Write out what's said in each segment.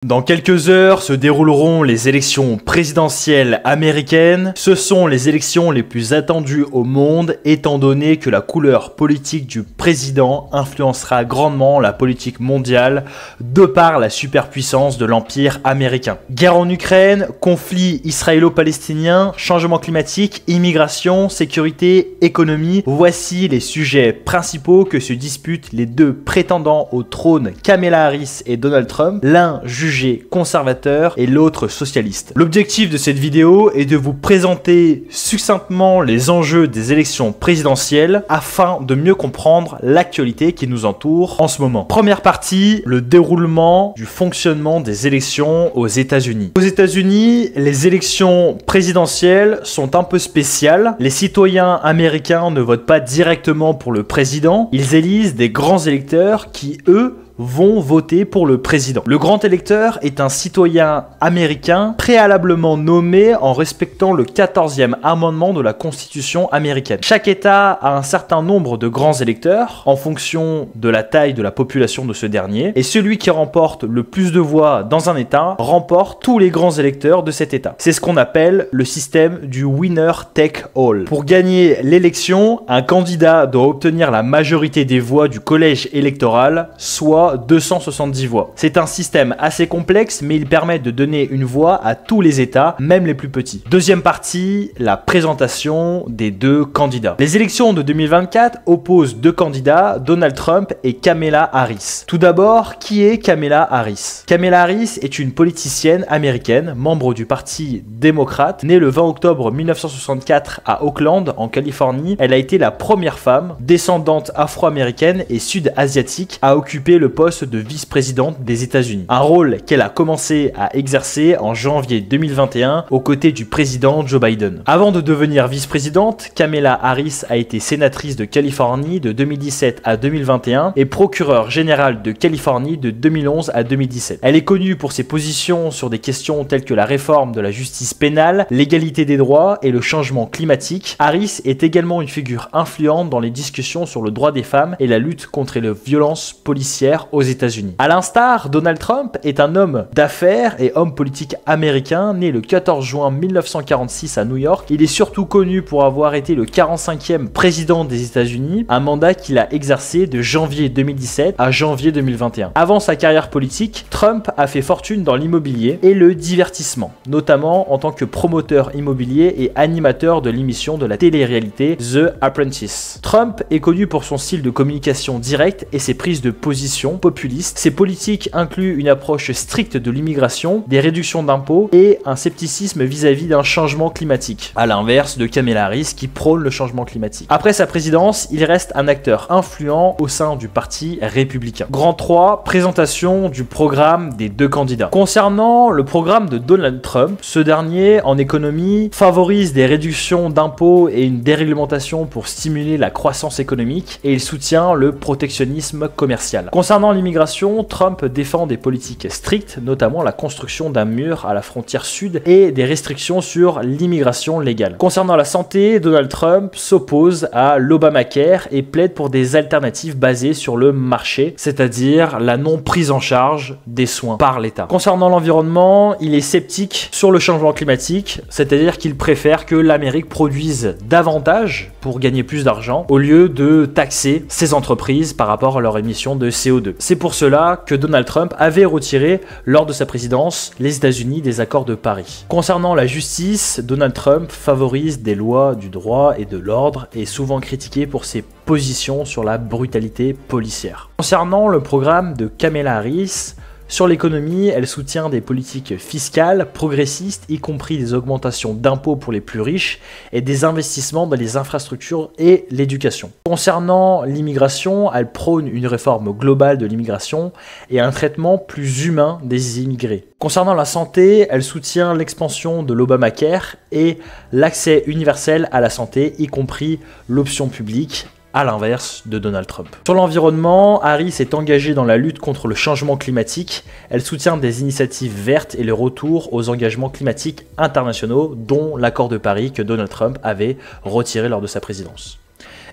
Dans quelques heures se dérouleront les élections présidentielles américaines. Ce sont les élections les plus attendues au monde, étant donné que la couleur politique du président influencera grandement la politique mondiale de par la superpuissance de l'empire américain. Guerre en Ukraine, conflit israélo-palestinien, changement climatique, immigration, sécurité, économie, voici les sujets principaux que se disputent les deux prétendants au trône Kamala Harris et Donald Trump, l'un jugé conservateur et l'autre socialiste. L'objectif de cette vidéo est de vous présenter succinctement les enjeux des élections présidentielles afin de mieux comprendre l'actualité qui nous entoure en ce moment. Première partie, le déroulement du fonctionnement des élections aux États-Unis. Aux États-Unis, les élections présidentielles sont un peu spéciales. Les citoyens américains ne votent pas directement pour le président, ils élisent des grands électeurs qui, eux, vont voter pour le président. Le grand électeur est un citoyen américain préalablement nommé en respectant le 14e amendement de la Constitution américaine. Chaque État a un certain nombre de grands électeurs en fonction de la taille de la population de ce dernier, et celui qui remporte le plus de voix dans un État remporte tous les grands électeurs de cet État. C'est ce qu'on appelle le système du winner take all. Pour gagner l'élection, un candidat doit obtenir la majorité des voix du collège électoral, soit 270 voix. C'est un système assez complexe, mais il permet de donner une voix à tous les États, même les plus petits. Deuxième partie, la présentation des deux candidats. Les élections de 2024 opposent deux candidats, Donald Trump et Kamala Harris. Tout d'abord, qui est Kamala Harris? Kamala Harris est une politicienne américaine, membre du Parti démocrate, née le 20 octobre 1964 à Oakland, en Californie. Elle a été la première femme, descendante afro-américaine et sud-asiatique, à occuper le poste de vice-présidente des États-Unis. Un rôle qu'elle a commencé à exercer en janvier 2021 aux côtés du président Joe Biden. Avant de devenir vice-présidente, Kamala Harris a été sénatrice de Californie de 2017 à 2021 et procureure générale de Californie de 2011 à 2017. Elle est connue pour ses positions sur des questions telles que la réforme de la justice pénale, l'égalité des droits et le changement climatique. Harris est également une figure influente dans les discussions sur le droit des femmes et la lutte contre les violences policières aux États-Unis. À l'instar, Donald Trump est un homme d'affaires et homme politique américain né le 14 juin 1946 à New York. Il est surtout connu pour avoir été le 45e président des États-Unis, un mandat qu'il a exercé de janvier 2017 à janvier 2021. Avant sa carrière politique, Trump a fait fortune dans l'immobilier et le divertissement, notamment en tant que promoteur immobilier et animateur de l'émission de la télé-réalité The Apprentice. Trump est connu pour son style de communication directe et ses prises de position populistes. Ses politiques incluent une approche stricte de l'immigration, des réductions d'impôts et un scepticisme vis-à-vis d'un changement climatique, à l'inverse de Kamala Harris qui prône le changement climatique. Après sa présidence, il reste un acteur influent au sein du parti républicain. Grand 3, présentation du programme des deux candidats. Concernant le programme de Donald Trump, ce dernier, en économie, favorise des réductions d'impôts et une déréglementation pour stimuler la croissance économique, et il soutient le protectionnisme commercial. Concernant l'immigration, Trump défend des politiques strictes, notamment la construction d'un mur à la frontière sud et des restrictions sur l'immigration légale. Concernant la santé, Donald Trump s'oppose à l'Obamacare et plaide pour des alternatives basées sur le marché, c'est-à-dire la non prise en charge des soins par l'État. Concernant l'environnement, il est sceptique sur le changement climatique, c'est-à-dire qu'il préfère que l'Amérique produise davantage pour gagner plus d'argent au lieu de taxer ses entreprises par rapport à leur émission de CO2. C'est pour cela que Donald Trump avait retiré, lors de sa présidence, les États-Unis des accords de Paris. Concernant la justice, Donald Trump favorise des lois du droit et de l'ordre et est souvent critiqué pour ses positions sur la brutalité policière. Concernant le programme de Kamala Harris, sur l'économie, elle soutient des politiques fiscales progressistes, y compris des augmentations d'impôts pour les plus riches et des investissements dans les infrastructures et l'éducation. Concernant l'immigration, elle prône une réforme globale de l'immigration et un traitement plus humain des immigrés. Concernant la santé, elle soutient l'expansion de l'Obamacare et l'accès universel à la santé, y compris l'option publique, à l'inverse de Donald Trump. Sur l'environnement, Harris est engagée dans la lutte contre le changement climatique. Elle soutient des initiatives vertes et le retour aux engagements climatiques internationaux, dont l'accord de Paris que Donald Trump avait retiré lors de sa présidence.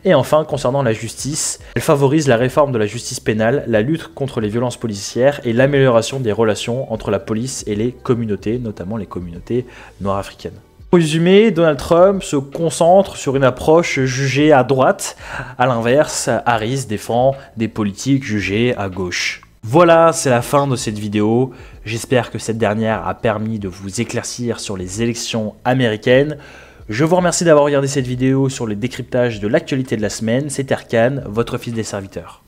Et enfin, concernant la justice, elle favorise la réforme de la justice pénale, la lutte contre les violences policières et l'amélioration des relations entre la police et les communautés, notamment les communautés noires africaines. Pour résumer, Donald Trump se concentre sur une approche jugée à droite. À l'inverse, Harris défend des politiques jugées à gauche. Voilà, c'est la fin de cette vidéo. J'espère que cette dernière a permis de vous éclaircir sur les élections américaines. Je vous remercie d'avoir regardé cette vidéo sur le décryptage de l'actualité de la semaine. C'est Erkan, votre fils des serviteurs.